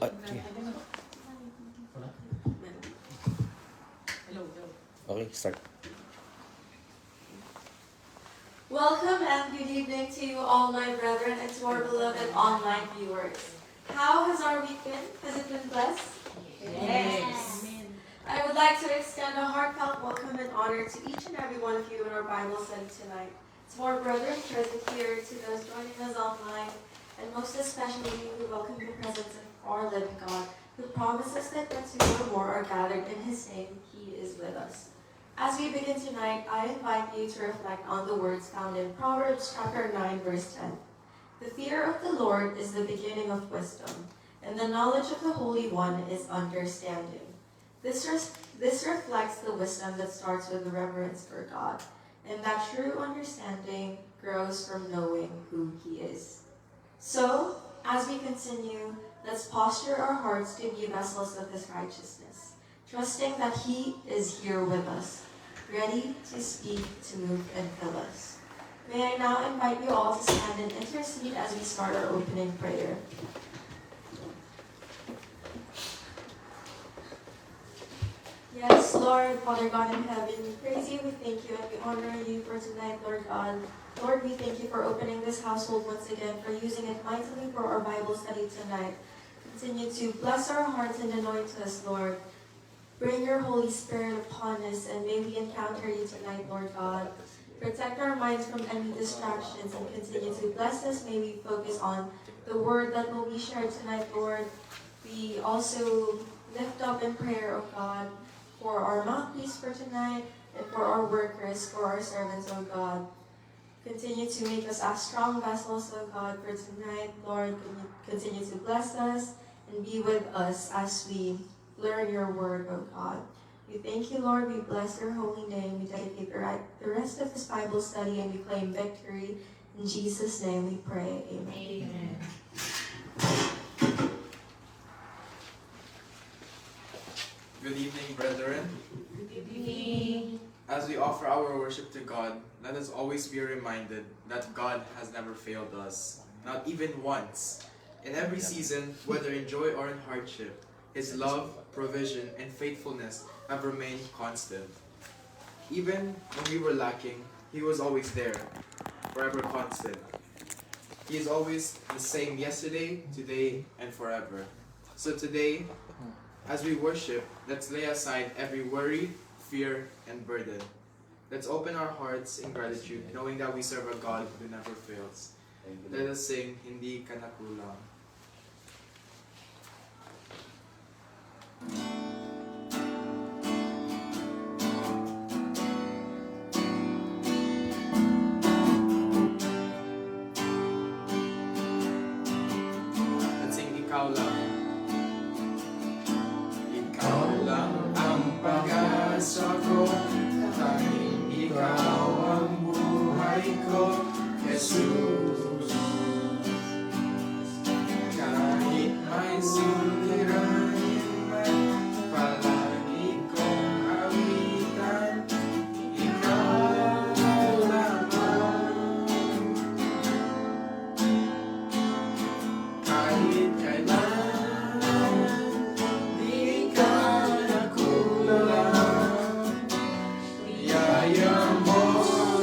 Okay. Okay, start. Welcome and good evening to you all, my brethren, and to our beloved online viewers. How has our week been? Has it been blessed? Yes. I would like to extend a heartfelt welcome and honor to each and every one of you in our Bible study tonight. To our brethren present here, to those joining us online, and most especially we welcome the presence of our living God, who promises that when two or more are gathered in His name, He is with us. As we begin tonight, I invite you to reflect on the words found in Proverbs chapter 9, verse 10. The fear of the Lord is the beginning of wisdom, and the knowledge of the Holy One is understanding. This reflects the wisdom that starts with the reverence for God, and that true understanding grows from knowing who He is. So, as we continue, let's posture our hearts to be vessels of His righteousness, trusting that He is here with us, ready to speak, to move, and fill us. May I now invite you all to stand and intercede as we start our opening prayer. Yes, Lord, Father God in heaven, we praise you, we thank you, and we honor you for tonight, Lord God. Lord, we thank you for opening this household once again, for using it mightily for our Bible study tonight. Continue to bless our hearts and anoint us, Lord. Bring your Holy Spirit upon us, and may we encounter you tonight, Lord God. Protect our minds from any distractions, and continue to bless us. May we focus on the word that will be shared tonight, Lord. We also lift up in prayer, O God, for our mouthpiece for tonight, and for our workers, for our servants, O God. Continue to make us as strong vessels, O God, for tonight, Lord. Continue to bless us and be with us as we learn your word, O God. We thank you, Lord. We bless your holy name. We dedicate the rest of this Bible study, and we claim victory. In Jesus' name we pray. Amen. Amen. Good evening, brethren. Good evening. As we offer our worship to God, let us always be reminded that God has never failed us, not even once. In every season, whether in joy or in hardship, His love, provision, and faithfulness have remained constant. Even when we were lacking, He was always there, forever constant. He is always the same yesterday, today, and forever. So today, as we worship, let's lay aside every worry, fear, and burden. Let's open our hearts in gratitude, knowing that we serve a God who never fails. Let us sing, Hindi Ka Nakulang. Let's sing Ikaw Lang. Ikaw lang ang pag-asa ko, tanging Ikaw ang buhay ko, Jesus. Kahit may suliranin man, palagi kong awitan, Ikaw lamang. Kahit kailan, di ka nakulang, biyaya mo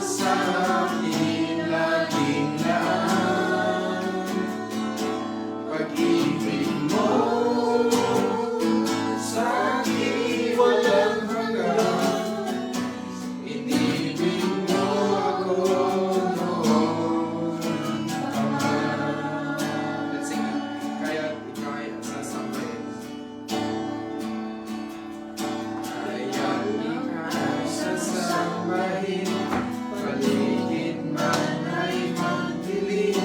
sa akin laging laan. Pag-ibig mo sa akin walang hanggan, inibig mo ako noon pa man. Let's sing it. Kaya't ikaw ay sasambahin. Kaya't ikaw ay sasambahin, paligid man ay magdilim,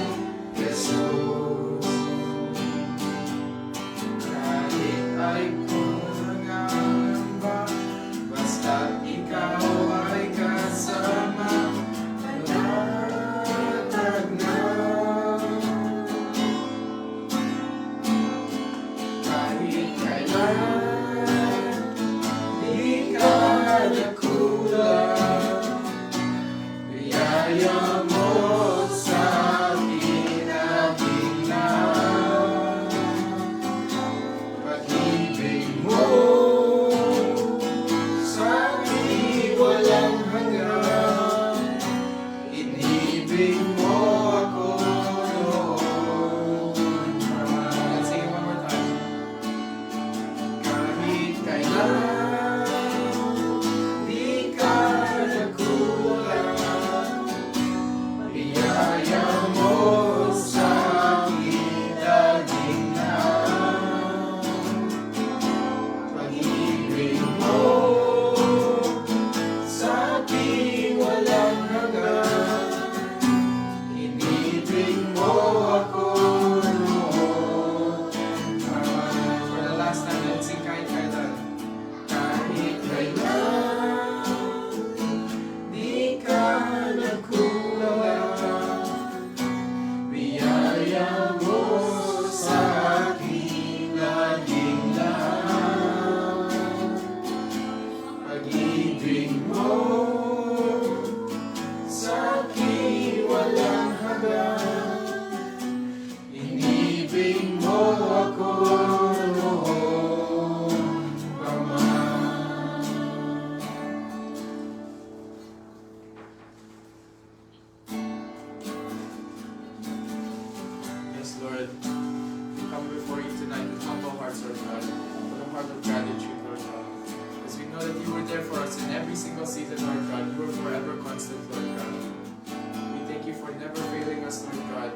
Jesus. Kahit ay pumangamba, basta't ikaw ay kasama, matatag na. Kahit kailan, di ka nakulang, biyaya mo sa akin laging laan. heart of gratitude, Lord God. Because we know that you were there for us in every single season, Lord God. You were forever constant, Lord God. We thank you for never failing us, Lord God.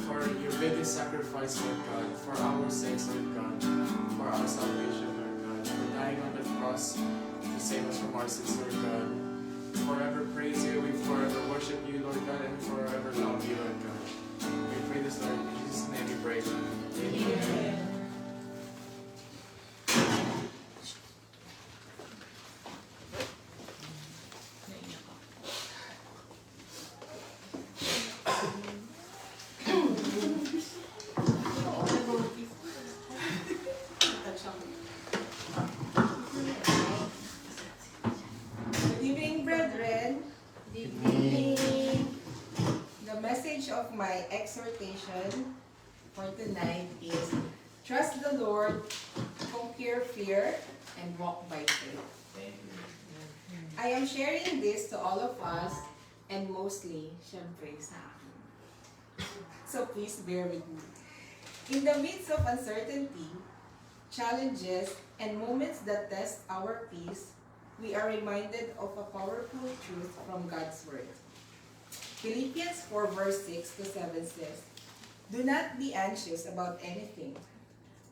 For your biggest sacrifice, Lord God. For our sakes, Lord God. For our salvation, Lord God. For dying on the cross to save us from our sins, Lord God. We forever praise you, we forever worship you, Lord God, and we forever love you, Lord God. We pray this, Lord, in Jesus' name we pray. Amen. Good evening, brethren. Good evening. The message of my exhortation for tonight is trust the Lord, conquer fear, and walk by faith. I am sharing this to all of us and mostly, syempre, sa akin. So please bear with me. In the midst of uncertainty, challenges, and moments that test our peace, we are reminded of a powerful truth from God's Word. Philippians 4 verse 6 to 7 says, "Do not be anxious about anything,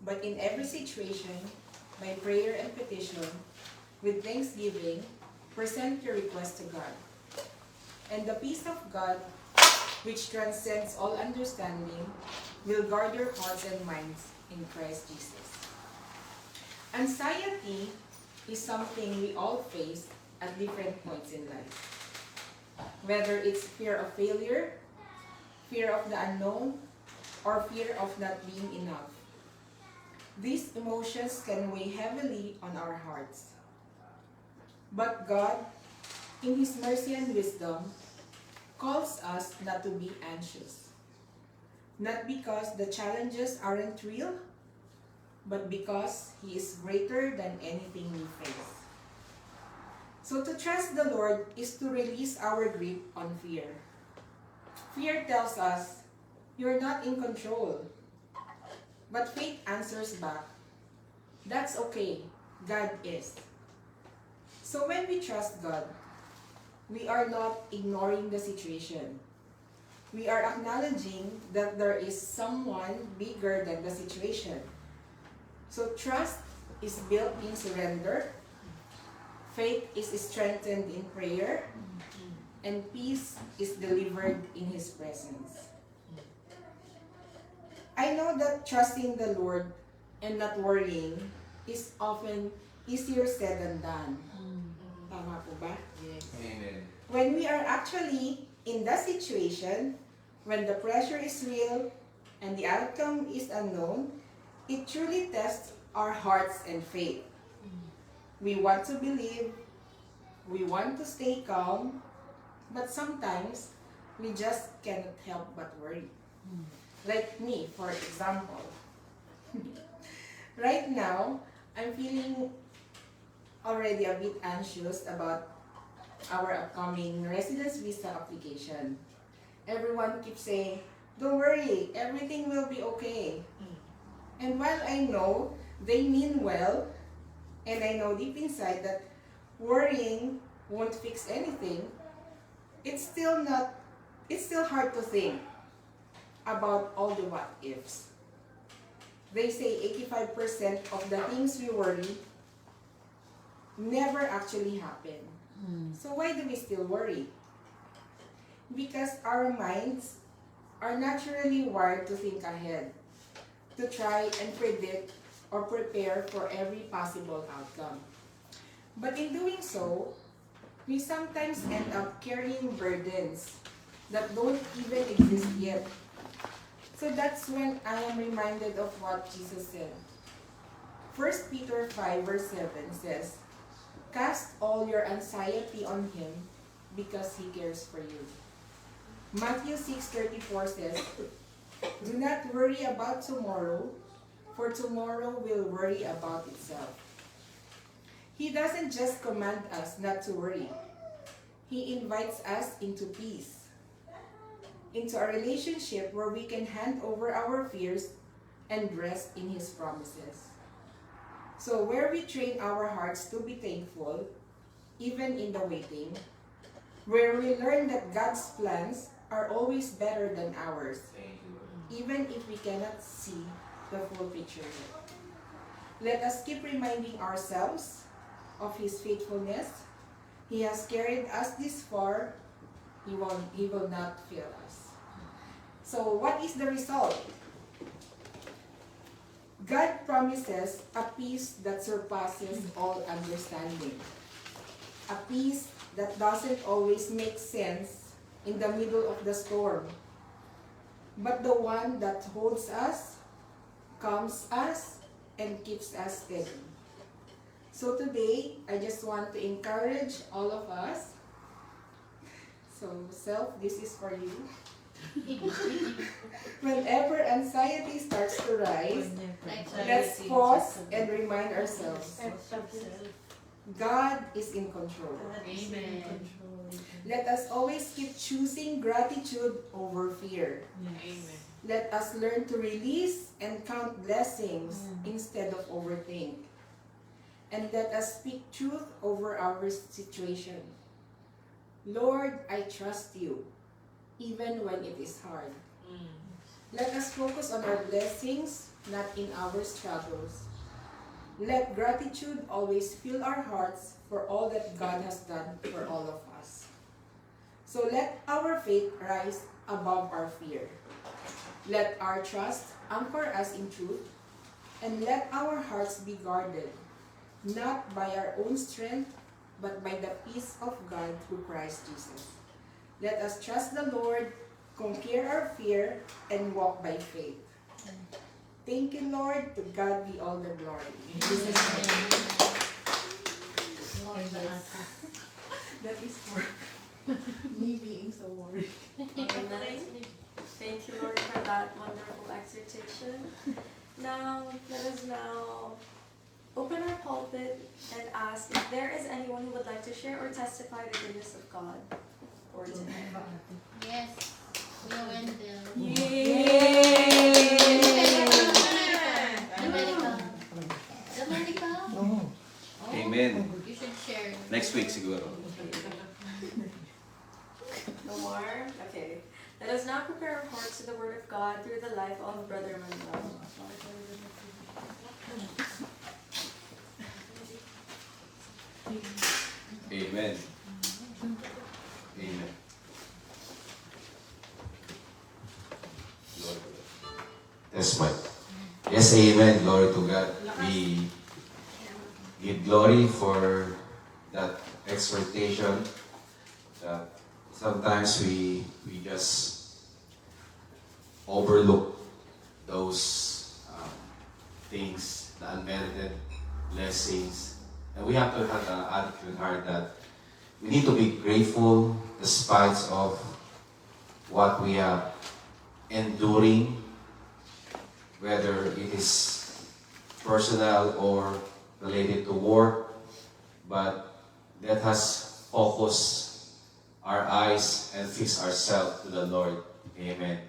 but in every situation, by prayer and petition, with thanksgiving, present your request to God. And the peace of God, which transcends all understanding, will guard your hearts and minds in Christ Jesus." Anxiety is something we all face at different points in life. Whether it's fear of failure, fear of the unknown, or fear of not being enough. These emotions can weigh heavily on our hearts. But God, in His mercy and wisdom, calls us not to be anxious. Not because the challenges aren't real, but because He is greater than anything we face. So to trust the Lord is to release our grip on fear. Fear tells us, "You're not in control." But faith answers back, "That's okay, God is." So when we trust God, we are not ignoring the situation. We are acknowledging that there is someone bigger than the situation. So trust is built in surrender, faith is strengthened in prayer, and peace is delivered in His presence. I know that trusting the Lord and not worrying is often easier said than done. Tama po ba? Amen. When we are actually in the situation, when the pressure is real and the outcome is unknown, it truly tests our hearts and faith. We want to believe, we want to stay calm, but sometimes we just cannot help but worry. Like me, for example. Right now, I'm feeling already a bit anxious about our upcoming residence visa application. Everyone keeps saying, "Don't worry, everything will be okay." And while I know they mean well, and I know deep inside that worrying won't fix anything, it's still hard to think about all the what ifs. They say 85% of the things we worry never actually happen. So why do we still worry? Because our minds are naturally wired to think ahead, to try and predict or prepare for every possible outcome. But in doing so, we sometimes end up carrying burdens that don't even exist yet. So that's when I am reminded of what Jesus said. 1 Peter 5 verse 7 says, "Cast all your anxiety on Him because He cares for you." Matthew 6:34 says, "Do not worry about tomorrow, for tomorrow will worry about itself." He doesn't just command us not to worry. He invites us into peace, into a relationship where we can hand over our fears and rest in His promises. So where we train our hearts to be thankful, even in the waiting, where we learn that God's plans are always better than ours, even if we cannot see the full picture yet. Let us keep reminding ourselves of His faithfulness. He has carried us this far. He will not fail us. So what is the result? God promises a peace that surpasses all understanding. A peace that doesn't always make sense in the middle of the storm, but the one that holds us, calms us, and keeps us steady. So today, I just want to encourage all of us. So, self, this is for you. Whenever anxiety starts to rise, let's pause and remind ourselves, God is in control. Amen. Let us always keep choosing gratitude over fear. Amen. Let us learn to release and count blessings instead of overthink. And let us speak truth over our situation. Lord, I trust you, even when it is hard. Let us focus on our blessings, not in our struggles. Let gratitude always fill our hearts for all that God has done for all of us. So let our faith rise above our fear. Let our trust anchor us in truth, and let our hearts be guarded, not by our own strength, but by the peace of God through Christ Jesus. Let us trust the Lord, conquer our fear, and walk by faith. Thank you, Lord. To God be all the glory. In Jesus' name. That is for me being so worried. Amen. Thank you, Lord, for that wonderful exhortation. Now, let us now open our pulpit and ask if there is anyone who would like to share or testify the goodness of God for today. Yes. Kuya Wendell. Dominica? Oh, Amen. you should share. Next week siguro. No more? Okay. Let us now prepare our hearts to the Word of God through the life of Brother Manuel. Amen. Amen. Lord. That's my. Yes, amen. Glory to God. We give glory for that exhortation. That sometimes we just overlook those things, the unmerited blessings. And we have to have the attitude heart that we need to be grateful despite of what we are enduring, whether it is personal or related to work, but let us focus our eyes and fix ourselves to the Lord. Amen.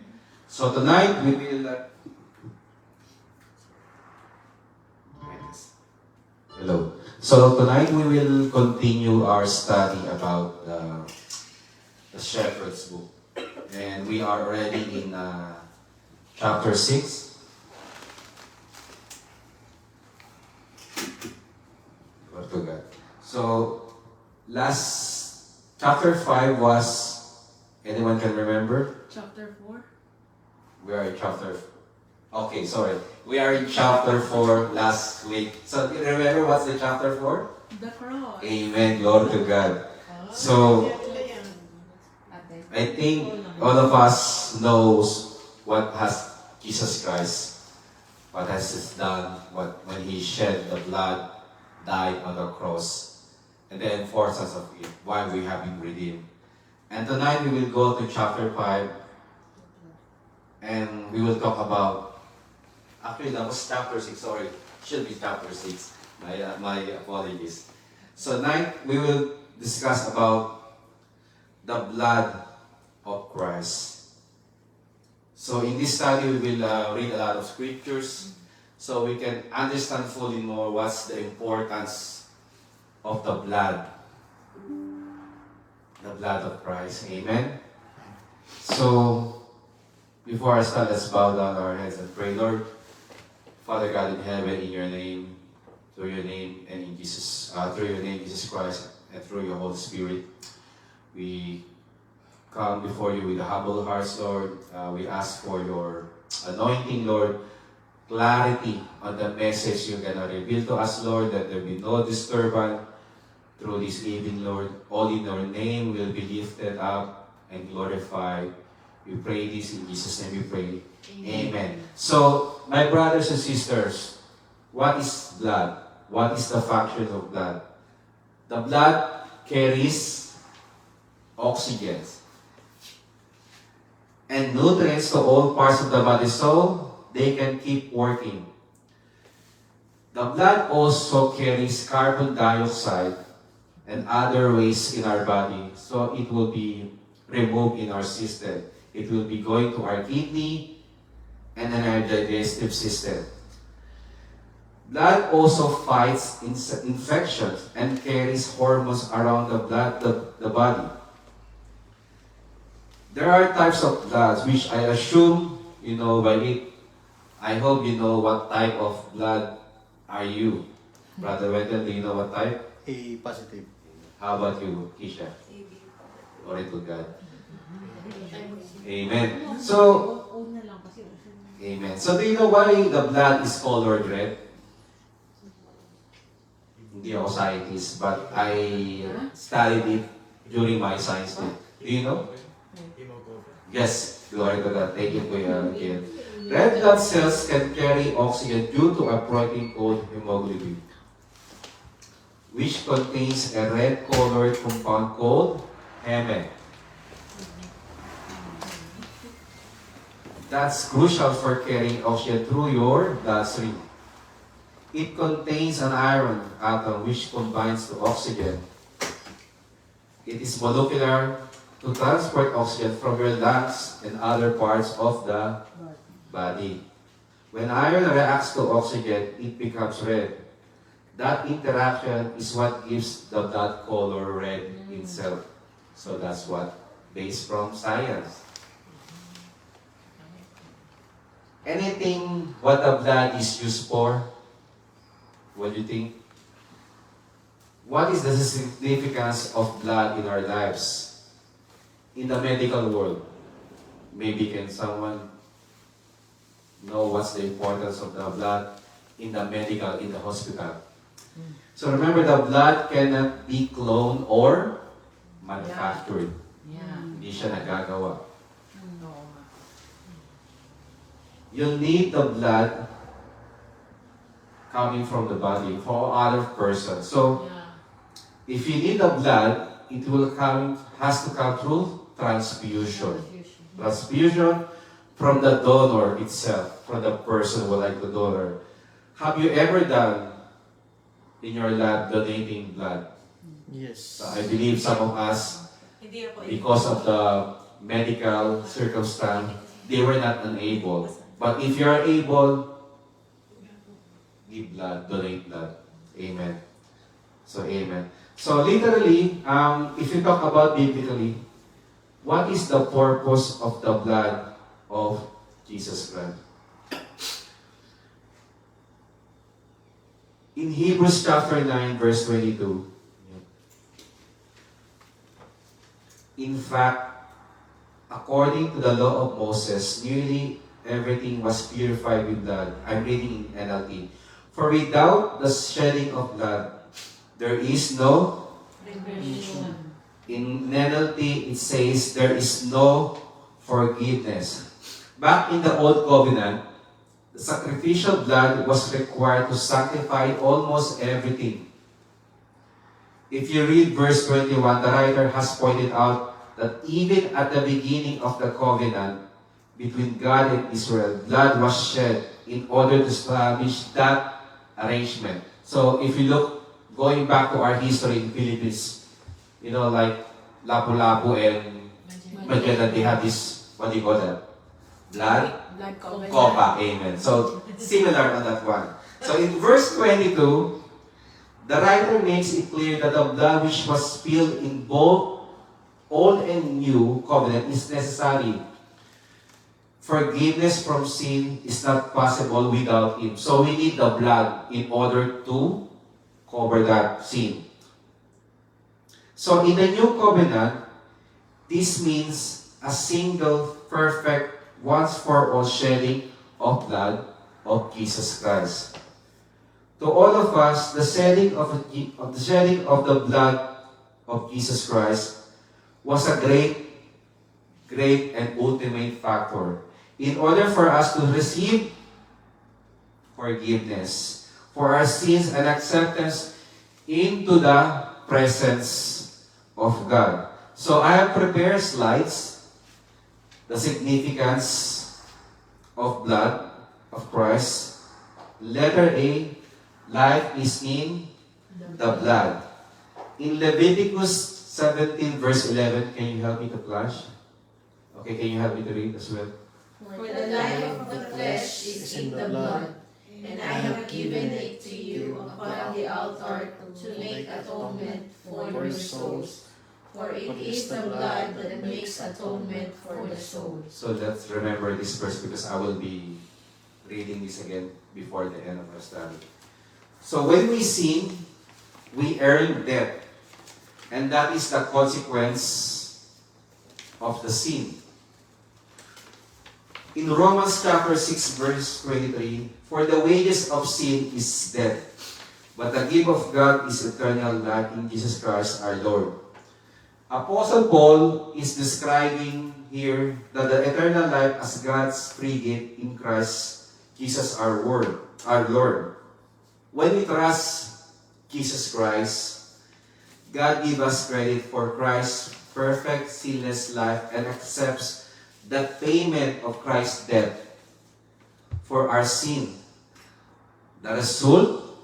So tonight we will hello. So tonight we will continue our study about the Shepherd's Book. And we are already in chapter 6. Glory to God. So last chapter 5 was, anyone can remember? Chapter 4. We are in chapter. Okay, sorry. We are in chapter 4 last week. So, you remember what's the chapter 4? The cross. Amen. Glory to God. So, I think all of us knows what has Jesus Christ, what has He done, when He shed the blood, died on the cross, and the enforcement of it, why we have been redeemed. And tonight we will go to chapter 5, and we will talk about, actually that was chapter 6, sorry, should be chapter 6, my apologies. So tonight we will discuss about the blood of Christ. So in this study we will read a lot of scriptures, so we can understand fully more what's the importance of the blood of Christ. Amen? So, before I start, let's bow down our heads and pray. Lord, Father God in heaven, in your name, through your name, and in Jesus, through your name, Jesus Christ, and through your Holy Spirit, we come before you with humble hearts, Lord. We ask for your anointing, Lord, clarity on the message you're going to reveal to us, Lord, that there be no disturbance through this evening, Lord. All in your name will be lifted up and glorified. We pray this in Jesus' name we pray. Amen. So, my brothers and sisters, what is blood? What is the function of blood? The blood carries oxygen and nutrients to all parts of the body so they can keep working. The blood also carries carbon dioxide and other waste in our body, so it will be removed in our system. It will be going to our kidney and in our digestive system. Blood also fights infections and carries hormones around the body. There are types of blood which I assume you know by it. I hope you know what type of blood are you. Brother Wendell, do you know what type? A positive. How about you, Keisha? Glory to God. Amen. So, amen. So, do you know why the blood is colored red? Hindi ako scientist, but I studied it during my science day. Do you know? Yes, glory to God. Thank you, Kuya Kiel. Red blood cells can carry oxygen due to a protein called hemoglobin, which contains a red-colored compound called heme. That's crucial for carrying oxygen through your bloodstream. It contains an iron atom which combines to oxygen. It is molecular to transport oxygen from your lungs and other parts of the body. When iron reacts to oxygen, it becomes red. That interaction is what gives the blood color red itself. So that's what, based from science. Anything what the blood is used for? What do you think? What is the significance of blood in our lives? In the medical world? Maybe can someone know what's the importance of the blood in the medical, in the hospital? So remember, the blood cannot be cloned or manufactured. Hindi siya nagagawa. You need the blood coming from the body for other person. So, if you need the blood, it has to come through transfusion. Transfusion from the donor itself, from the person who would like the donor. Have you ever done in your lab donating blood? Yes. So I believe some of us, because of the medical circumstance, they were not unable. But if you are able, give blood, donate blood. Amen. So, amen. So, literally, if you talk about biblically, what is the purpose of the blood of Jesus Christ? In Hebrews chapter 9, verse 22, in fact, according to the law of Moses, nearly everything was purified with blood. I'm reading in NLT. For without the shedding of blood, there is no remission. In NLT, it says there is no forgiveness. Back in the Old Covenant, the sacrificial blood was required to sanctify almost everything. If you read verse 21, the writer has pointed out that even at the beginning of the covenant between God and Israel, blood was shed in order to establish that arrangement. So if you look, going back to our history in Philippines, you know, like Lapu-Lapu and Magellan, they have this, what do you call that? blood Blood covenant. copa. Amen. So, similar on that one. So, in verse 22, the writer makes it clear that the blood which was spilled in both Old and New Covenant is necessary. Forgiveness from sin is not possible without it. So, we need the blood in order to cover that sin. So, in the New Covenant, this means a single, perfect, once for all shedding of blood of Jesus Christ. To all of us, the shedding of the blood of Jesus Christ was a great and ultimate factor in order for us to receive forgiveness for our sins and acceptance into the presence of God. So I have prepared slides, the significance of blood of Christ. Letter A, life is in the blood. In Leviticus 17 verse 11, can you help me to flash? Okay, can you help me to read as well? For the life of the flesh is in the blood, and I have given it to you upon the altar to make atonement for your souls. For it is the blood that makes atonement for the soul. So let's remember this verse because I will be reading this again before the end of our study. So when we sin, we earn death. And that is the consequence of the sin. In Romans chapter 6 verse 23, for the wages of sin is death, but the gift of God is eternal life in Jesus Christ our Lord. Apostle Paul is describing here that the eternal life as God's free gift in Christ Jesus our Lord. When we trust Jesus Christ, God gives us credit for Christ's perfect, sinless life and accepts the payment of Christ's death for our sin. The result,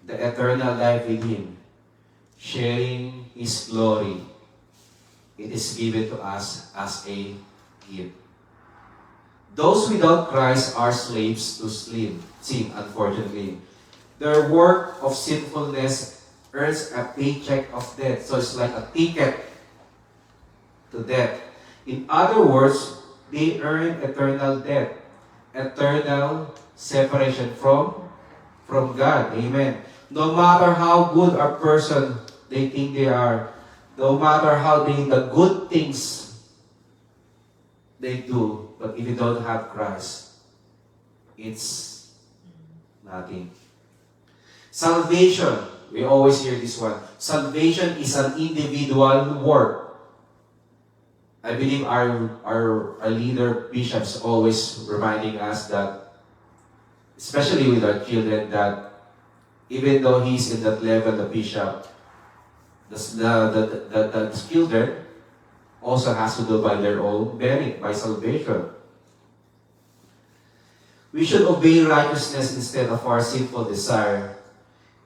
the eternal life with Him, sharing His glory. It is given to us as a gift. Those without Christ are slaves to sin, unfortunately. Their work of sinfulness earns a paycheck of death. So it's like a ticket to death. In other words, they earn eternal death, eternal separation from God. Amen. No matter how good a person they think they are, no matter how the good things they do, but if you don't have Christ, it's nothing. Salvation, we always hear this one. Salvation is an individual work. I believe our leader, bishops, always reminding us that, especially with our children, that even though he's in that level, the bishop, the children also has to do by their own merit, by salvation. We should obey righteousness instead of our sinful desire,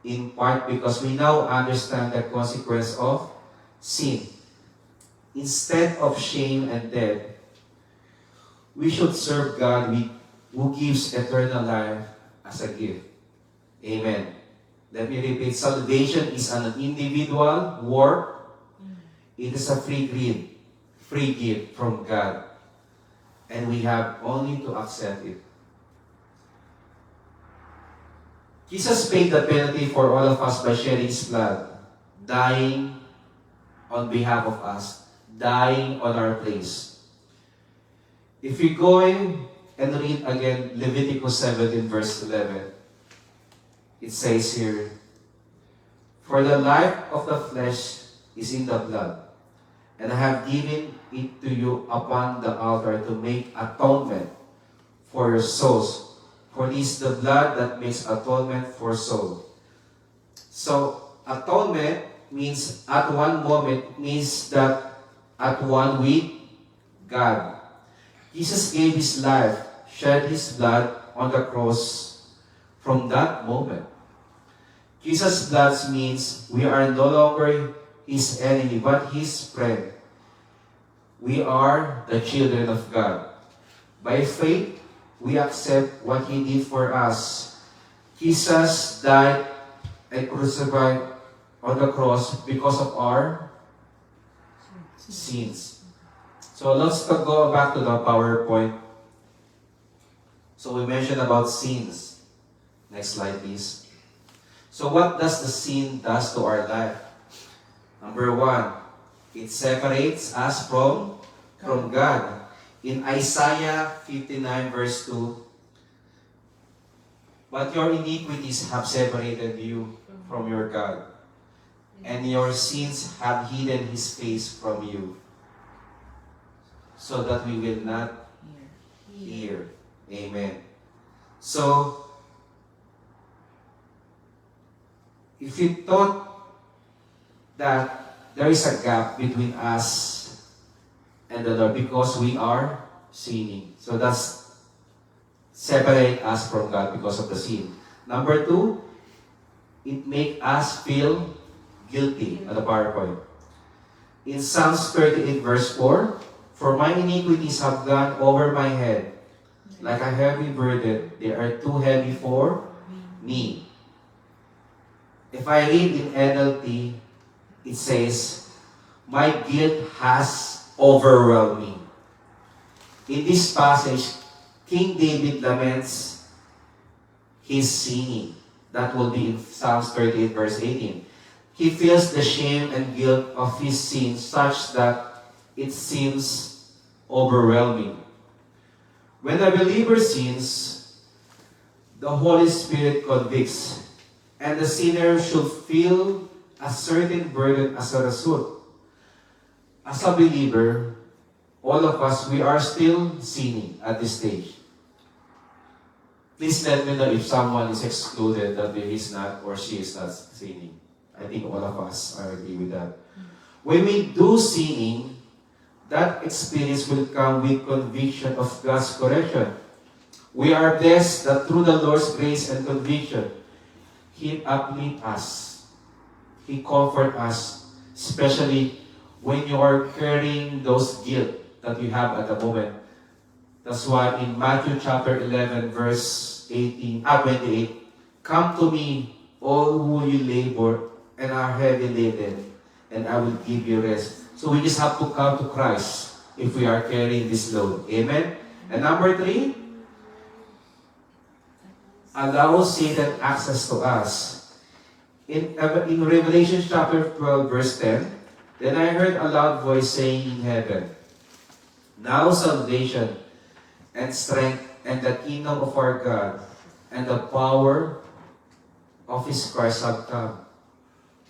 in part because we now understand the consequence of sin. Instead of shame and death, we should serve God who gives eternal life as a gift. Amen. Let me repeat, salvation is an individual work. It is a free gift from God. And we have only to accept it. Jesus paid the penalty for all of us by shedding His blood, dying on behalf of us, dying on our place. If we go in and read again Leviticus 17 verse 11, it says here, for the life of the flesh is in the blood, and I have given it to you upon the altar to make atonement for your souls. For it is the blood that makes atonement for soul. So, atonement means at one moment, means that at one with God. Jesus gave His life, shed His blood on the cross from that moment. Jesus' blood means we are no longer His enemy, but His friend. We are the children of God. By faith, we accept what He did for us. Jesus died and crucified on the cross because of our sins. So let's go back to the PowerPoint. So we mentioned about sins. Next slide, please. So what does the sin does to our life? Number one, it separates us from God. In Isaiah 59 verse 2, but your iniquities have separated you from your God, and your sins have hidden His face from you, so that we will not hear. Amen. So, if you thought that there is a gap between us and the Lord because we are sinning, so that's separate us from God because of the sin. Number two, it make us feel guilty at the PowerPoint. In Psalms 38 verse 4, for my iniquities have gone over my head, like a heavy burden, they are too heavy for me. If I read in NLT, it says, my guilt has overwhelmed me. In this passage, King David laments his sinning. That will be in Psalms 38 verse 18. He feels the shame and guilt of his sin such that it seems overwhelming. When a believer sins, the Holy Spirit convicts, and the sinner should feel a certain burden as a result. As a believer, all of us, we are still sinning at this stage. Please let me know if someone is excluded that he is not or she is not sinning. I think all of us are agree with that. When we do sinning, that experience will come with conviction of God's correction. We are blessed that through the Lord's grace and conviction, He uplifts us. He comforts us, especially when you are carrying those guilt that you have at the moment. That's why in Matthew chapter 11, verse 28, come to me, all who you labor and are heavy laden, and I will give you rest. So we just have to come to Christ if we are carrying this load. Amen? And number 3, allow Satan access to us. In Revelation chapter 12, verse 10, then I heard a loud voice saying in heaven, now salvation and strength and the kingdom of our God and the power of His Christ have come.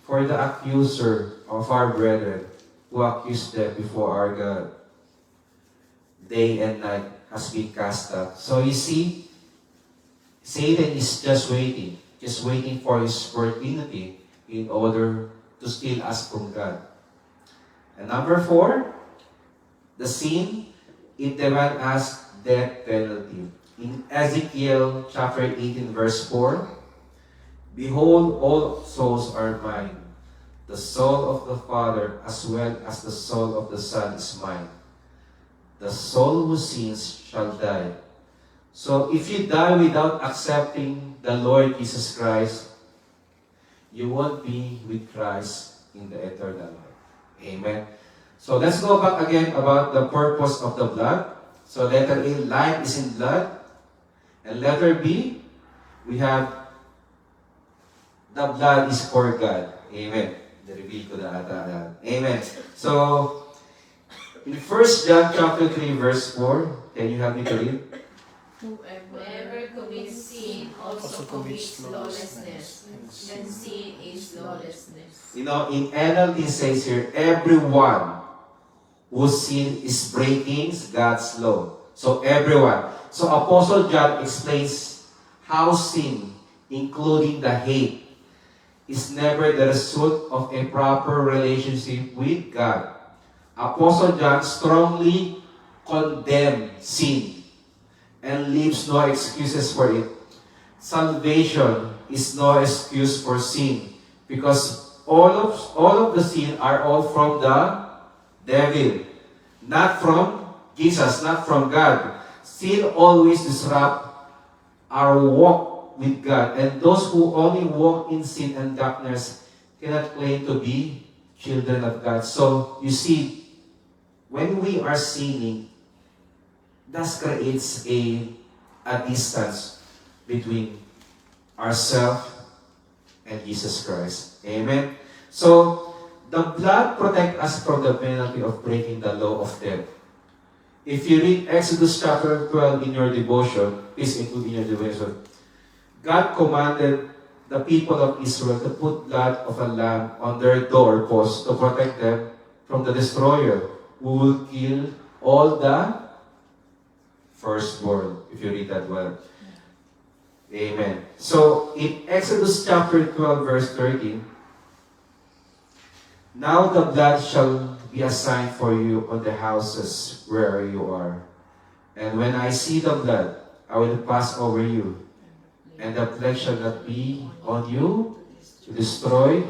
For the accuser of our brethren who accused them before our God day and night has been cast out. So you see, Satan is just waiting for his opportunity in order to steal us from God. And number 4, the sin, it demands us death penalty. In Ezekiel chapter 18 verse 4, behold, all souls are mine. The soul of the Father as well as the soul of the Son is mine. The soul who sins shall die. So if you die without accepting the Lord Jesus Christ, you won't be with Christ in the eternal life. Amen. So let's go back again about the purpose of the blood. So letter A, life is in blood. And letter B, we have the blood is for God. Amen. Reveal ko na ata. Amen. So, in 1 John chapter 3 verse 4, can you help me to read? Whoever commits sin also commits lawlessness, and sin is lawlessness. You know, in NLT says here, everyone whose sin is breaking God's law. So everyone. So Apostle John explains how sin, including the hate, is never the result of a proper relationship with God. Apostle John strongly condemns sin and leaves no excuses for it. Salvation is no excuse for sin because all of the sin are all from the devil, not from Jesus, not from God. sin always disrupt our walk with God. And those who only walk in sin and darkness cannot claim to be children of God. So, you see, when we are sinning, that creates a distance between ourselves and Jesus Christ. Amen? So, the blood protects us from the penalty of breaking the law of death. If you read Exodus chapter 12 in your devotion, please include in your devotion, God commanded the people of Israel to put blood of a lamb on their doorposts to protect them from the destroyer who will kill all the firstborn, if you read that well. Amen. So, in Exodus chapter 12, verse 13, now the blood shall be a sign for you on the houses where you are. And when I see the blood, I will pass over you. And the plague shall not be on you to destroy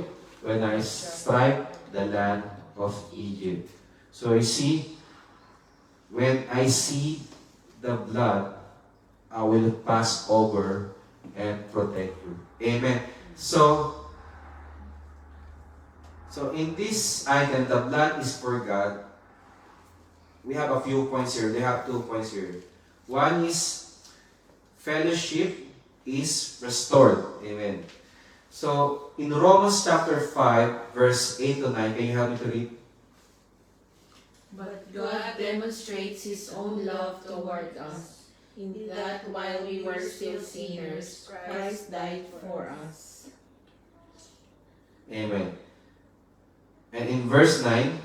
when I strike the land of Egypt. So you see, when I see the blood, I will pass over and protect you. Amen. So in this item, the blood is for God. We have a few points here. They have 2 points here. One is fellowship is restored. Amen. So in Romans chapter 5, verse 8 to 9, can you help me to read? But God demonstrates His own love toward us, in that while we were still sinners, Christ died for us. Amen. And in verse 9,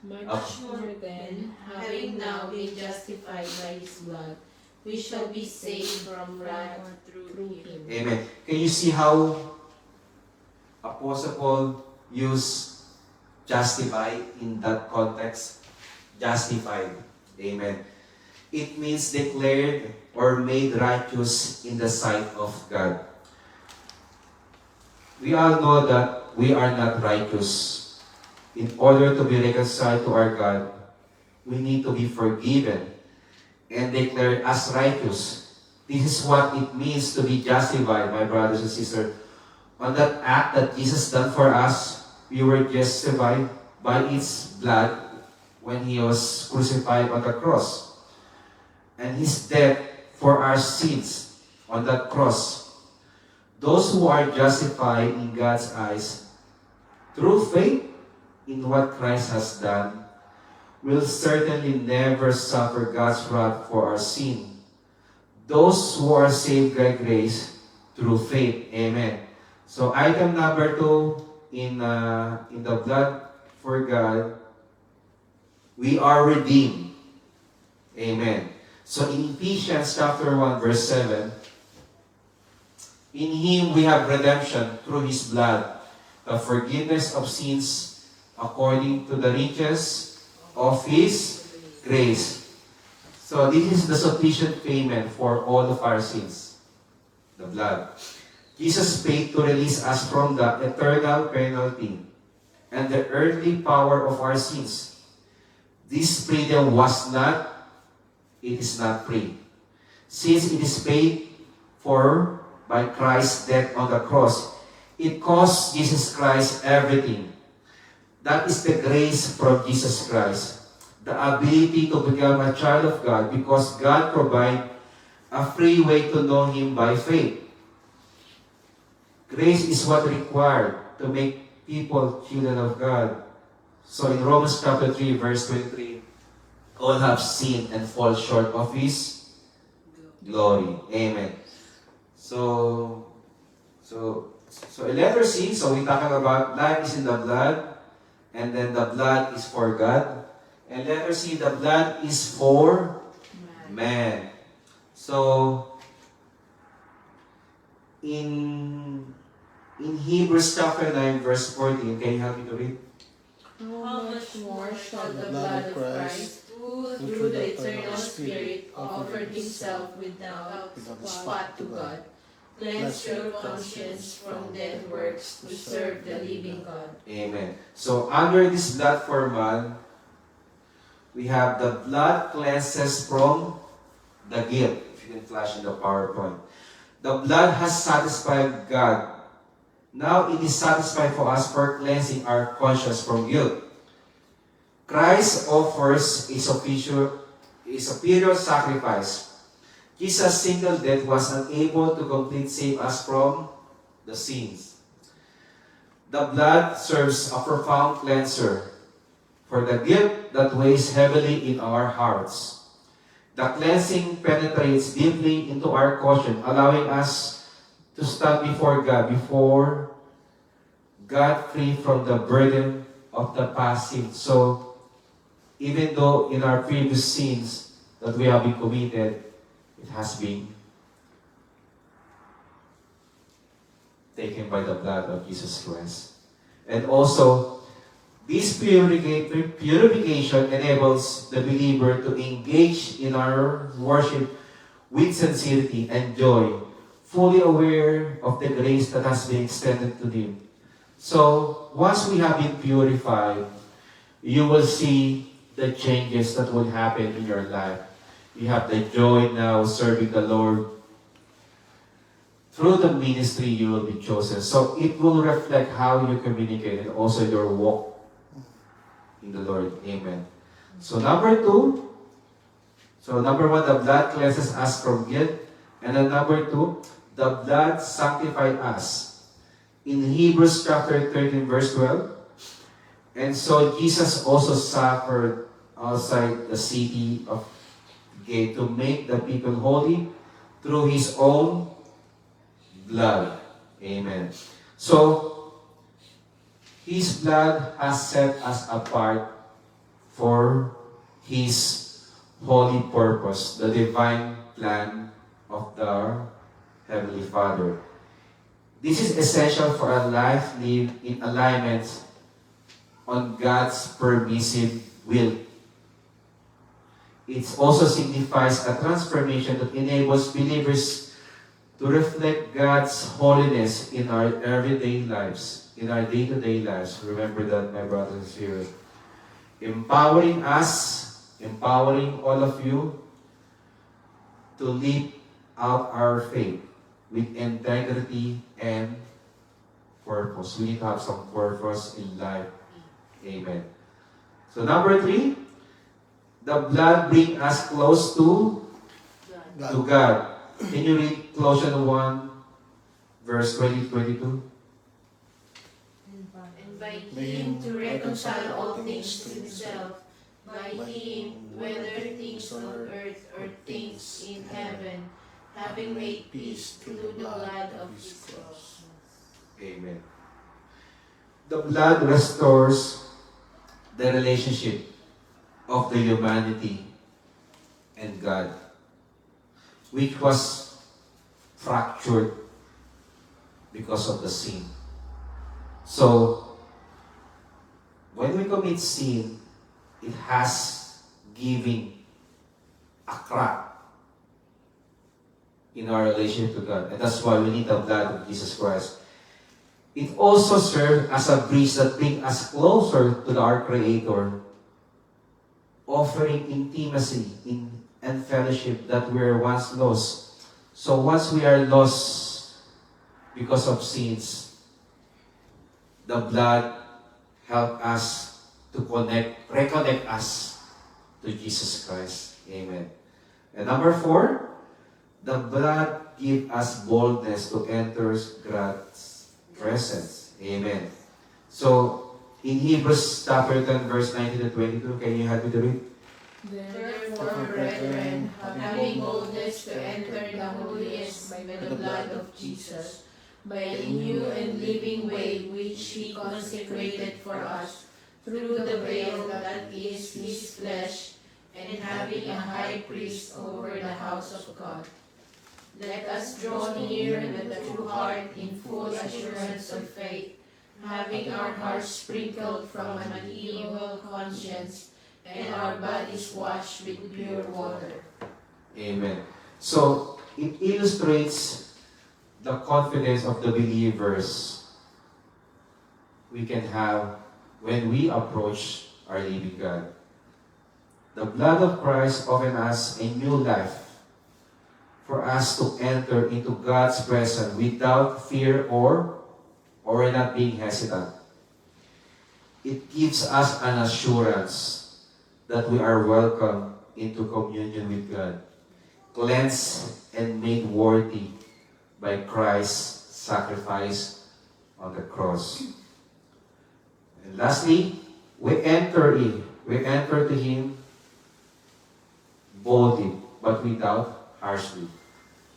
Much more then, having now been justified by His blood, we shall be saved from wrath through Him. amen. Can you see how Apostle Paul used justify in that context? Justified. Amen. It means declared or made righteous in the sight of God. We all know that we are not righteous. In order to be reconciled to our God, we need to be forgiven and declared as righteous. This is what it means to be justified, my brothers and sisters. On that act that Jesus done for us, we were justified by its blood when He was crucified on the cross. And His death for our sins on that cross. Those who are justified in God's eyes through faith in what Christ has done will certainly never suffer God's wrath for our sin. Those who are saved by grace through faith. Amen. So item number 2 in the blood for God, we are redeemed. Amen. So in Ephesians chapter 1 verse 7, in Him we have redemption through His blood, the forgiveness of sins according to the riches of His grace. So this is the sufficient payment for all of our sins. The blood. Jesus paid to release us from the eternal penalty and the earthly power of our sins. This freedom it is not free. Since it is paid for by Christ's death on the cross, it cost Jesus Christ everything. That is the grace from Jesus Christ. The ability to become a child of God because God provides a free way to know Him by faith. Grace is what required to make people children of God. So in Romans chapter 3 verse 23, all have sinned and fall short of His glory. Amen. So in letter C, so we're talking about life is in the blood, and then the blood is for God. And letter C, the blood is for man. So in Hebrews chapter 9 verse 14, can you help me to read? How much more shall the blood of Christ, who through the eternal Spirit offered Himself without spot to God, cleanse your conscience from dead works to serve the living God. Amen. So under this blood for man, we have the blood cleanses from the guilt. If you can flash in the PowerPoint. The blood has satisfied God. Now it is satisfied for us for cleansing our conscience from guilt. Christ offers a superior sacrifice. Jesus' single death was unable to completely save us from the sins. The blood serves a profound cleanser for the guilt that weighs heavily in our hearts. The cleansing penetrates deeply into our conscience, allowing us to stand before God free from the burden of the past sin. So, even though in our previous sins that we have been committed, it has been taken by the blood of Jesus Christ. And also, this purification enables the believer to engage in our worship with sincerity and joy, fully aware of the grace that has been extended to them. So, once we have been purified, you will see the changes that will happen in your life. You have the joy now serving the Lord. Through the ministry, you will be chosen. So, it will reflect how you communicate and also your walk in the Lord. Amen. So, number one, the blood cleanses us from guilt. And then number 2, the blood sanctifies us. In Hebrews chapter 13, verse 12, and so Jesus also suffered outside the city of gate to make the people holy through His own blood. Amen. So, His blood has set us apart for His holy purpose, the divine plan of the Heavenly Father. This is essential for a life lived in alignment on God's permissive will. It also signifies a transformation that enables believers to reflect God's holiness in our everyday lives, in our day-to-day lives. Remember that, my brothers here. Empowering us, empowering all of you to live out our faith with integrity and purpose. We need to have some purpose in life. Amen. So number 3, the blood brings us close to God. Can you read Colossians 1, verse 20-22? And by Him to reconcile all things to Himself, by Him, whether things on earth or things in heaven, having made peace through the blood of His cross. Amen. The blood restores the relationship of the humanity and God, which was fractured because of the sin. So, when we commit sin, it has given a crack in our relationship to God. And that's why we need the blood of Jesus Christ. It also serves as a bridge that brings us closer to our Creator, offering intimacy and fellowship that we were once lost. So once we are lost because of sins, the blood helps us to reconnect us to Jesus Christ. Amen. And number 4, the blood gives us boldness to enter God's presence. Amen. So, in Hebrews chapter 10, verse 19-22, can you help me to read? Therefore, brethren, having boldness to enter the holiest by the blood of Jesus, by a new and living way which He consecrated for us, through the veil that is His flesh, and having a high priest over the house of God. Let us draw near with a true heart in full assurance of faith, having our hearts sprinkled from an evil conscience, and our bodies washed with pure water. Amen. So, it illustrates the confidence of the believers we can have when we approach our living God. The blood of Christ offers us a new life for us to enter into God's presence without fear or not being hesitant. It gives us an assurance that we are welcome into communion with God, cleansed and made worthy by Christ's sacrifice on the cross. And lastly, we enter to Him boldly, but without harshly.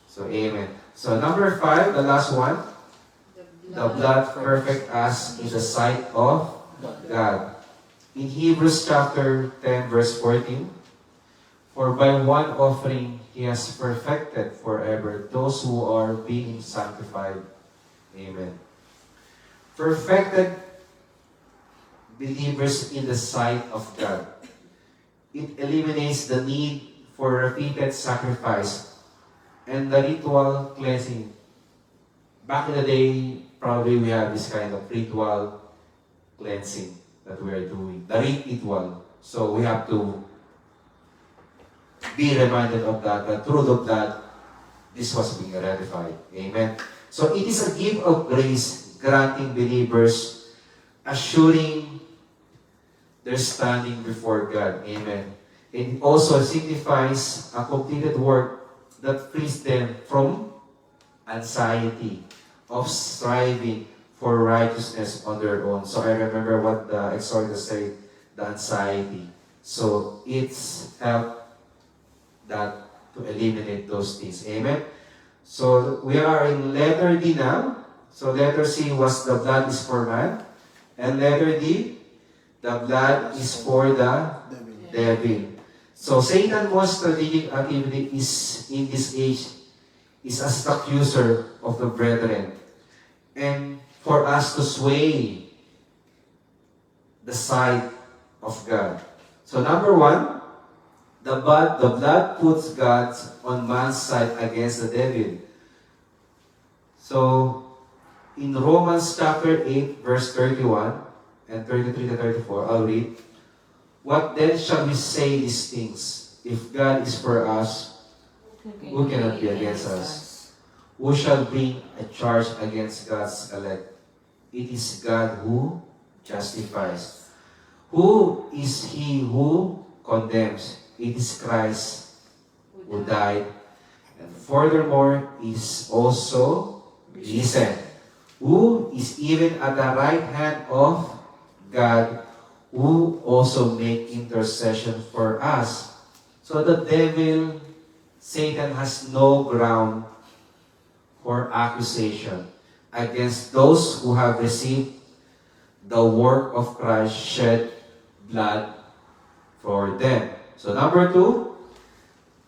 So, amen. So, number 5, the last one. The blood perfect us in the sight of God. In Hebrews chapter 10, verse 14, for by one offering He has perfected forever those who are being sanctified. Amen. Perfected believers in the sight of God. It eliminates the need for repeated sacrifice and the ritual cleansing. Back in the day, probably we have this kind of ritual cleansing that we are doing. The ritual. So we have to be reminded of that, the truth of that, this was being ratified. Amen. So it is a gift of grace granting believers, assuring their standing before God. Amen. It also signifies a completed work that frees them from anxiety of striving for righteousness on their own. So I remember what the exhorter said, the anxiety. So it's helped that to eliminate those things. Amen. So we are in letter D now. So letter C was the blood is for man. And letter D, the blood is for the devil. So Satan's most strategic activity is in this age is as the accuser of the brethren. And for us to sway the side of God. So number 1, the blood puts God on man's side against the devil. So in Romans chapter 8, verse 31 and 33 to 34, I'll read. What then shall we say these things? If God is for us, who cannot be against us? Who shall bring a charge against God's elect? It is God who justifies. Who is he who condemns? It is Christ who died, and furthermore is also risen, who is even at the right hand of God, who also make intercession for us. So the devil, Satan, has no ground for accusation against those who have received the work of Christ shed blood for them. So number 2,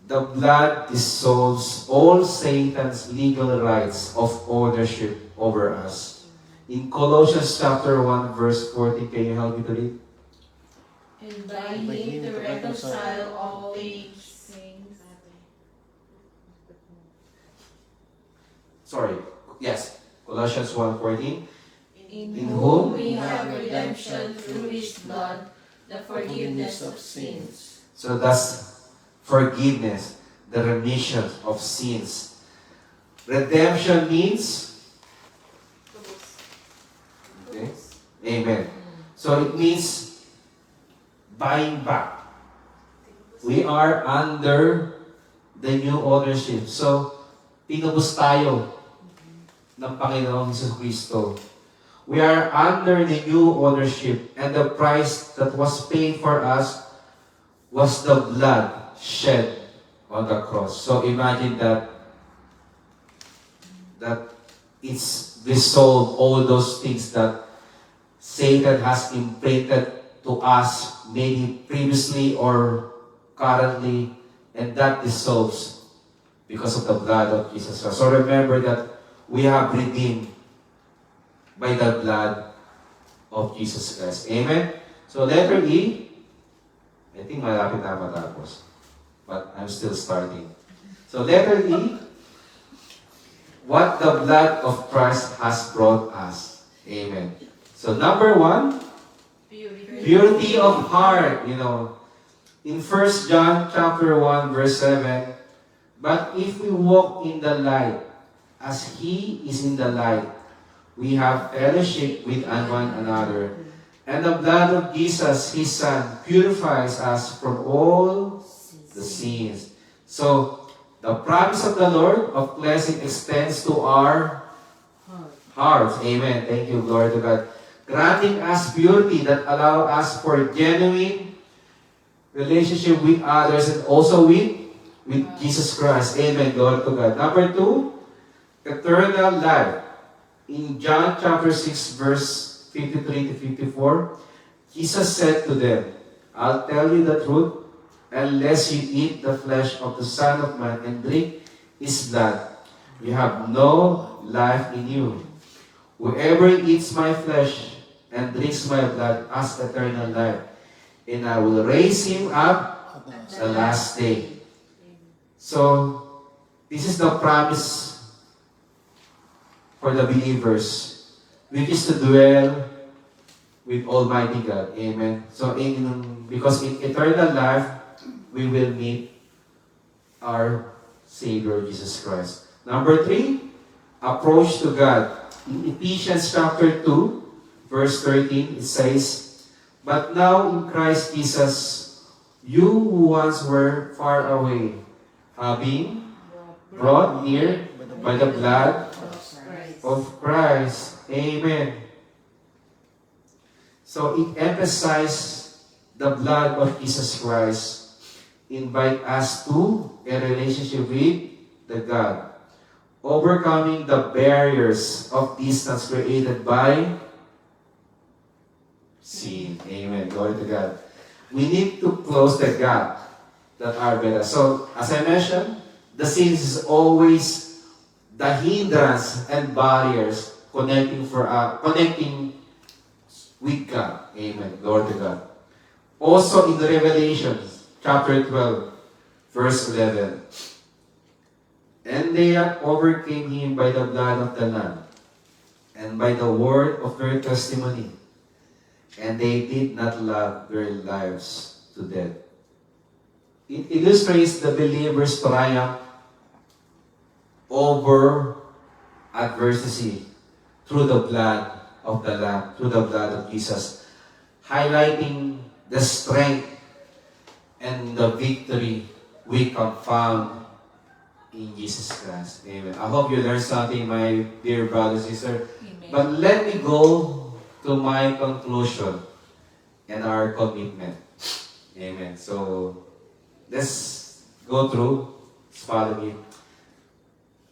the blood dissolves all Satan's legal rights of ownership over us. In Colossians chapter 1, verse 14, can you help me to read? And by Him to reconcile all things. Sorry. Yes. Colossians 1:14. In whom we have redemption through His blood, the forgiveness of sins. So that's forgiveness, the remission of sins. Redemption means, okay? Amen. So it means buying back. We are under the new ownership. So, tinubos tayo ng Panginoong Jesucristo. We are under the new ownership, and the price that was paid for us was the blood shed on the cross. So imagine that it's resolved all those things that Satan has imprinted to us, maybe previously or currently, and that dissolves because of the blood of Jesus Christ. So remember that we have redeemed by the blood of Jesus Christ. Amen? So letter E, I think malapit na matapos. But I'm still starting. So letter E, what the blood of Christ has brought us. Amen. So number 1, purity of heart. You know, in 1 John chapter 1, verse 7, But if we walk in the light, as He is in the light, we have fellowship with one another. And the blood of Jesus, His Son, purifies us from all the sins. So, the promise of the Lord of cleansing extends to our hearts. Amen. Thank you, glory to God. Granting us purity that allow us for genuine relationship with others and also with Jesus Christ. Amen. Glory to God. Number 2, eternal life. In John chapter 6, verse 53 to 54, Jesus said to them, I'll tell you the truth, unless you eat the flesh of the Son of Man and drink His blood, you have no life in you. Whoever eats my flesh and drinks my blood has eternal life, and I will raise him up the last day. So, this is the promise for the believers, which is to dwell with Almighty God. Amen. So, because in eternal life, we will meet our Savior Jesus Christ. Number 3, approach to God. In Ephesians chapter 2, verse 13, it says, But now in Christ Jesus, you who once were far away, have been brought near by the blood of Christ. Amen. So it emphasizes the blood of Jesus Christ invite us to a relationship with the God, overcoming the barriers of distance created by sin. Amen. Glory to God. We need to close the gap that are better. So, as I mentioned, the sin is always the hindrance and barriers connecting with God. Amen. Glory to God. Also in Revelation chapter 12, verse 11. And they overcame him by the blood of the Lamb and by the word of their testimony. And they did not love their lives to death. It illustrates the believer's triumph over adversity through the blood of the Lamb, through the blood of Jesus, highlighting the strength and the victory we can found in Jesus Christ. Amen. I hope you learned something, my dear brothers and sisters. But let me go to my conclusion and our commitment. Amen. So, let's go through. Let's follow me.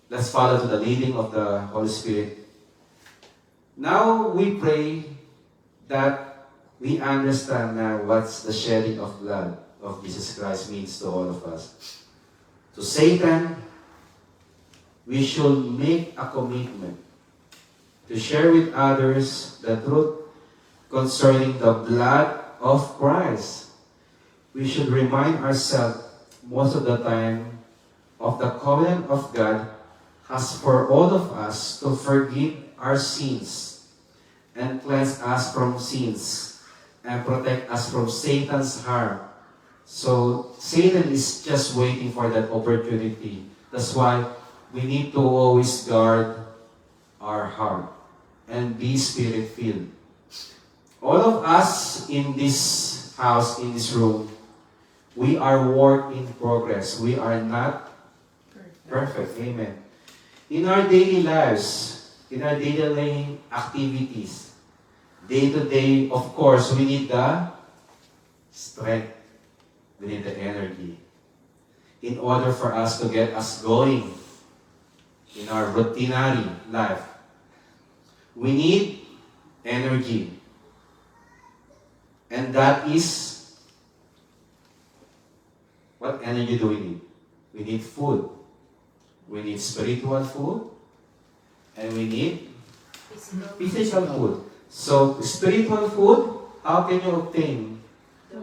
Let's follow to the leading of the Holy Spirit. Now we pray that we understand now what's the shedding of blood of Jesus Christ means to all of us. To Satan, we should make a commitment to share with others the truth concerning the blood of Christ. We should remind ourselves most of the time of the covenant of God has for all of us to forgive our sins and cleanse us from sins and protect us from Satan's harm. So Satan is just waiting for that opportunity. That's why we need to always guard our heart and be Spirit-filled. All of us in this house, in this room, we are work in progress. We are not perfect. Amen. In our daily lives, in our daily activities, day to day, of course, we need the strength. We need the energy. In order for us to get us going in our routinary life, we need energy. And that is, what energy do we need? We need food. We need spiritual food. And we need physical food. So, spiritual food, how can you obtain?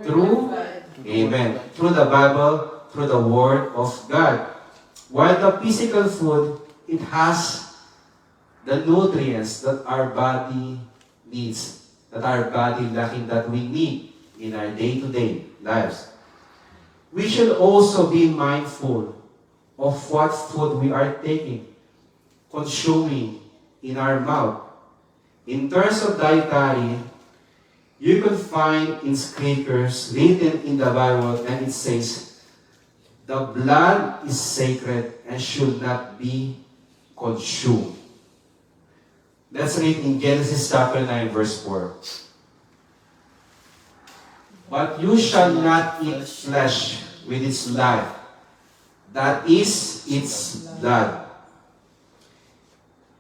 Through, amen, through the Bible, through the Word of God. While the physical food, it has the nutrients that our body needs, that our body lacking, that we need in our day-to-day lives. We should also be mindful of what food we are taking, consuming in our mouth. In terms of dietary, you can find in scriptures written in the Bible, and it says, the blood is sacred and should not be consumed. Let's read in Genesis chapter 9, verse 4. But you shall not eat flesh with its life, that is its blood.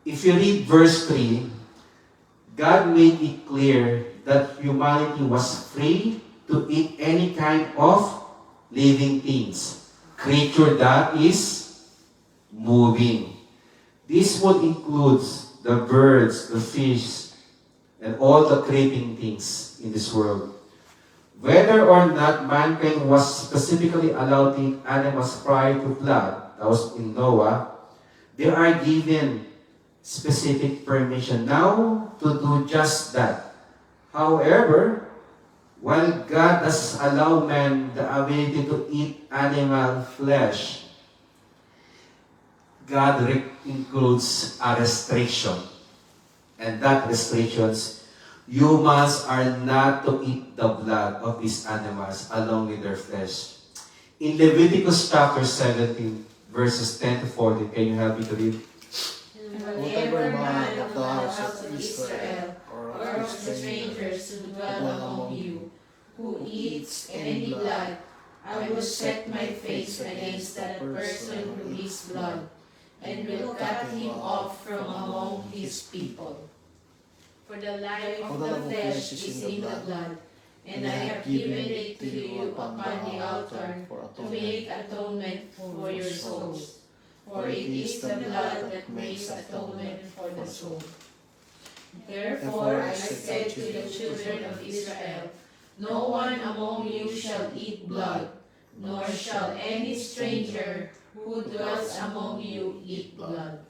If you read verse 3, God made it clear that humanity was free to eat any kind of living things, creature that is moving. This would include the birds, the fish, and all the creeping things in this world. Whether or not mankind was specifically allowed to eat animals prior to flood, that was in Noah, they are given specific permission now to do just that. However, while God does allow man the ability to eat animal flesh, God includes a restriction. And that restrictions, humans are not to eat the blood of these animals along with their flesh. In Leviticus chapter 17, verses 10 to 14, can you help me to read? Whatever man of the house of Israel or of the strangers who dwell among you, who eats any blood, I will set my face against that person who eats blood, and will cut him off from among his people. For the life of the flesh is in the blood, and I have given it to you upon the altar to make atonement for your souls. For it is the blood that makes atonement for the soul. Therefore I said to the children of Israel, no one among you shall eat blood, nor shall any stranger who dwells among you eat blood.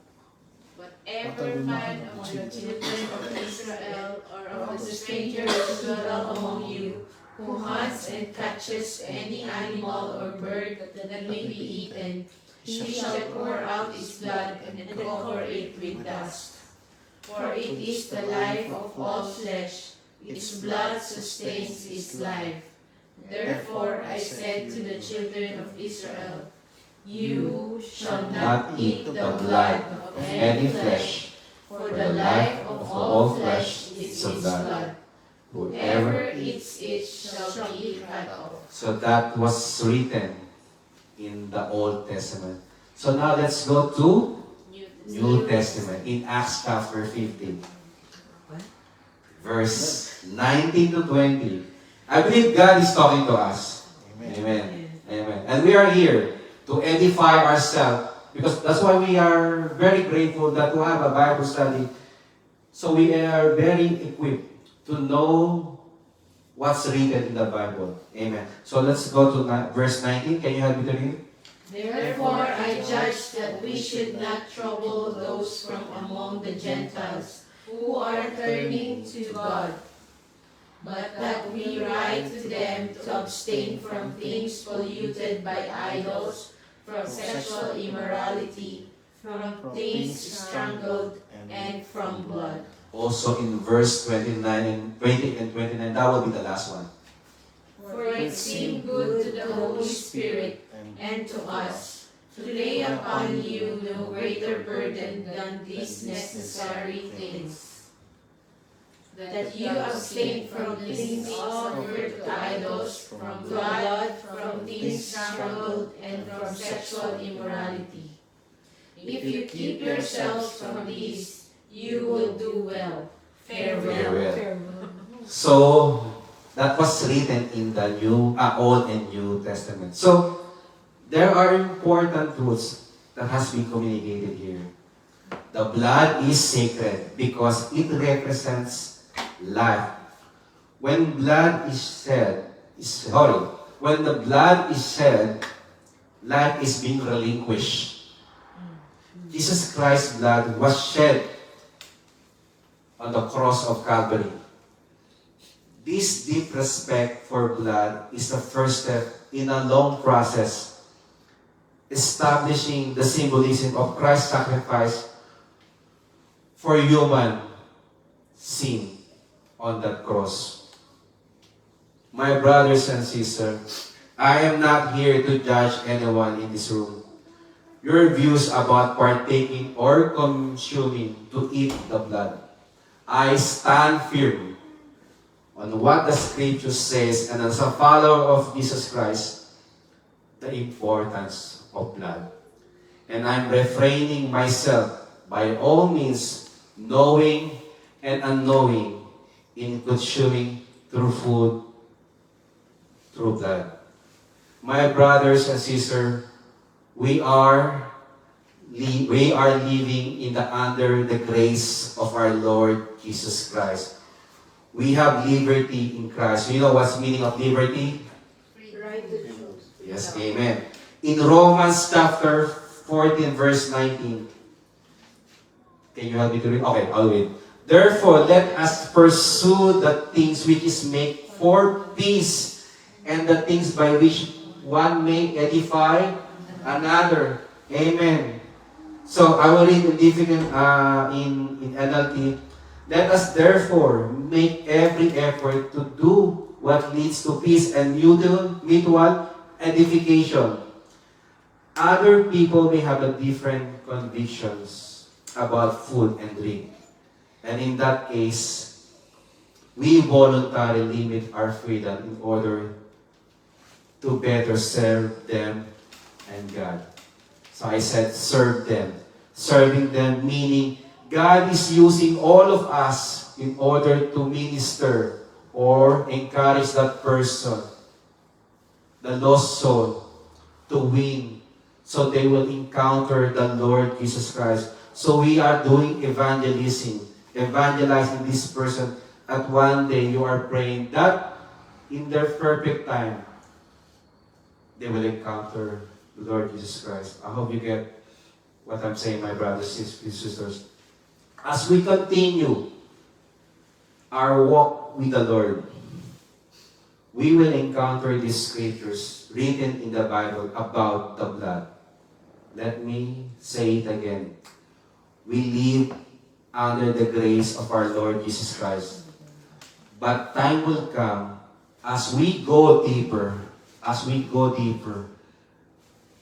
Whatever man of the children of Israel or of the strangers who dwell among you, who hunts and catches any animal or bird that may be eaten, he shall pour out its blood and cover it with dust. For it is the life of all flesh, its blood sustains its life. Therefore I said to the children of Israel, you shall not eat the blood of any flesh, for the life of all flesh is its blood. Whoever eats it shall be cut off. So that was written in the Old Testament. So now let's go to New Testament in Acts chapter 15. Verse 19 to 20. I believe God is talking to us. Amen. Amen. And we are here to edify ourselves, because that's why we are very grateful that to have a Bible study. So we are very equipped to know what's written in the Bible. Amen. So let's go to verse 19. Can you help me to read? Therefore I judge that we should not trouble those from among the Gentiles who are turning to God, but that we write to them to abstain from things polluted by idols, from sexual immorality, from things strangled, and from blood. Also in verse 29 and 20 and 29, that will be the last one. For it seemed good to the Holy Spirit and to us to lay upon you no greater burden than these necessary things, that you abstain from things offered to idols, from blood, from things strangled, and from sexual immorality. If you keep yourselves from these, you will do well. Farewell. Farewell. So that was written in the Old and New Testament. So there are important truths that has been communicated here. The blood is sacred because it represents life. When blood is when the blood is shed, life is being relinquished. Jesus Christ's blood was shed on the cross of Calvary. This deep respect for blood is the first step in a long process establishing the symbolism of Christ's sacrifice for human sin on that cross. My brothers and sisters, I am not here to judge anyone in this room. Your views about partaking or consuming to eat the blood. I stand firm on what the Scripture says, and as a follower of Jesus Christ, the importance of blood. And I'm refraining myself by all means, knowing and unknowing, in consuming through food, through blood. My brothers and sisters, we are living under the grace of our Lord Jesus Christ. We have liberty in Christ. You know what's the meaning of liberty? Right to choose. Yes, amen. In Romans chapter 14, verse 19. Can you help me to read? Okay, I'll read. Therefore, let us pursue the things which is make for peace, and the things by which one may edify another. Amen. So I will read in different in NLT. Let us therefore make every effort to do what leads to peace and mutual edification. Other people may have different convictions about food and drink. And in that case, we voluntarily limit our freedom in order to better serve them and God. So I said, serve them. Serving them meaning God is using all of us in order to minister or encourage that person, the lost soul, to win so they will encounter the Lord Jesus Christ. So we are doing evangelizing this person. At one day you are praying that in their perfect time, they will encounter the Lord Jesus Christ. I hope you get what I'm saying, my brothers and sisters. As we continue our walk with the Lord, we will encounter these scriptures written in the Bible about the blood. Let me say it again. We live under the grace of our Lord Jesus Christ. But time will come as we go deeper,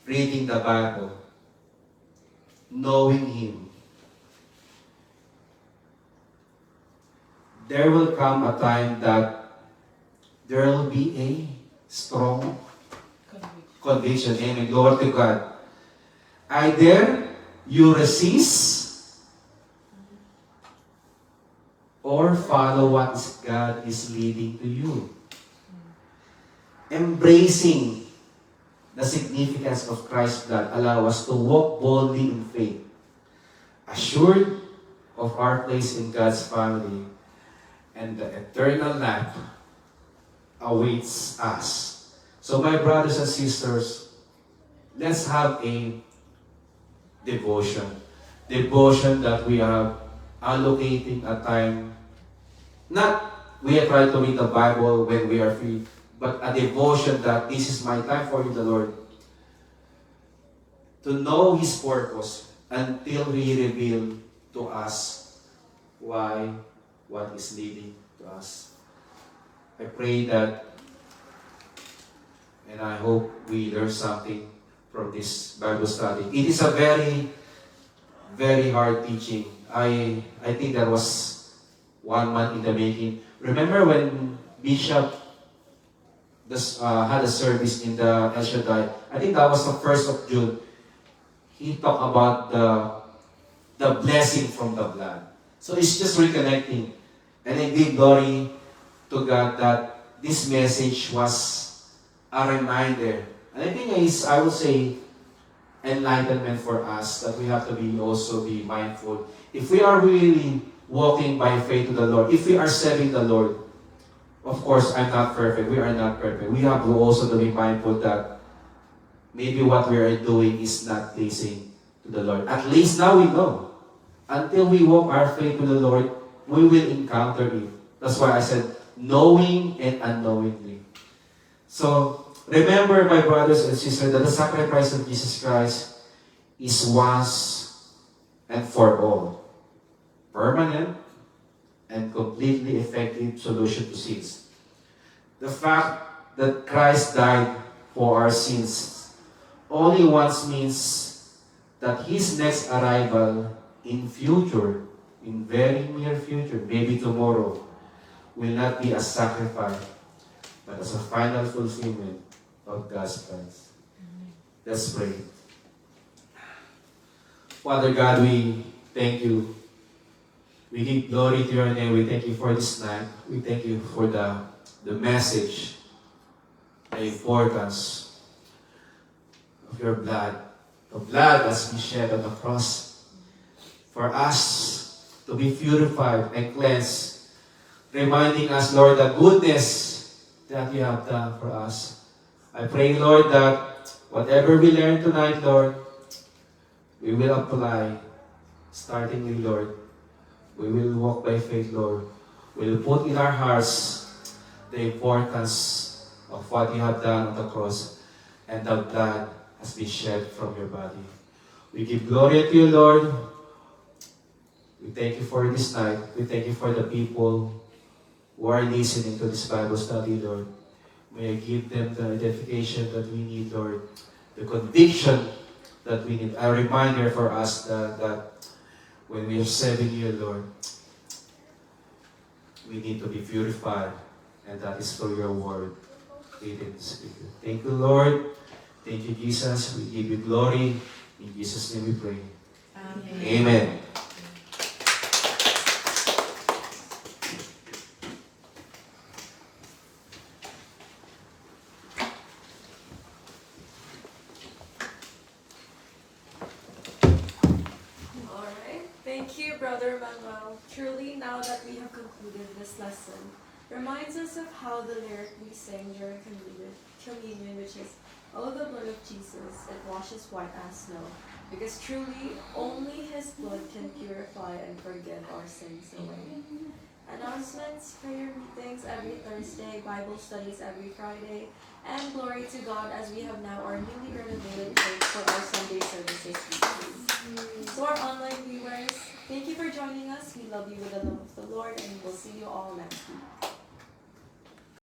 reading the Bible, knowing Him. There will come a time that there will be a strong conviction. Amen. Glory to God. Either you resist or follow what God is leading to you. Embracing the significance of Christ's blood allow us to walk boldly in faith, assured of our place in God's family, and the eternal life awaits us. So my brothers and sisters, let's have a devotion. Devotion that we are allocating a time, not we are trying to read the Bible when we are free, but a devotion that this is my time for you, the Lord, to know His purpose until He reveal to us why, what is leading to us. I pray that, and I hope we learn something from this Bible study. It is a very, very hard teaching. I think that was 1 month in the making. Remember when Bishop had a service in the El Shaddai? I think that was the 1st of June. He talked about the blessing from the blood. So it's just reconnecting. And I give glory to God that this message was a reminder. And I think it's, I would say, enlightenment for us that we have to also be mindful. If we are really walking by faith to the Lord, if we are serving the Lord, of course, I'm not perfect. We are not perfect. We have to also be mindful that maybe what we are doing is not pleasing to the Lord. At least now we know. Until we walk our faith to the Lord, we will encounter Him. That's why I said, knowing and unknowingly. So, remember, my brothers and sisters, that the sacrifice of Jesus Christ is once and for all, permanent and completely effective solution to sins. The fact that Christ died for our sins only once means that His next arrival in future, in very near future, maybe tomorrow, will not be a sacrifice, but as a final fulfillment of God's plans. Let's pray. Father God, we thank you. We give glory to your name. We thank you for this night. We thank you for the message, the importance of your blood. The blood that's been shed on the cross for us to be purified and cleansed, reminding us, Lord, the goodness that you have done for us. I pray, Lord, that whatever we learn tonight, Lord, we will apply, starting with, Lord. We will walk by faith, Lord. We will put in our hearts the importance of what you have done on the cross and the blood has been shed from your body. We give glory to you, Lord. We thank you for this night. We thank you for the people who are listening to this Bible study, Lord. May I give them the edification that we need, Lord. The conviction that we need. A reminder for us that when we are serving you, Lord, we need to be purified. And that is through your word. Thank you, Lord. Thank you, Jesus. We give you glory. In Jesus' name we pray. Amen. Amen. Alright, thank you, Brother Manuel. Truly, now that we have concluded this lesson, reminds us of how the lyric we sang during communion, which is, "Oh, the blood of Jesus, it washes white as snow." Because truly, only His blood can purify and forgive our sins away. Announcements, prayer meetings every Thursday, Bible studies every Friday, and glory to God as we have now our newly renovated church for our Sunday services weekly. To our online viewers, thank you for joining us. We love you with the love of the Lord, and we'll see you all next week.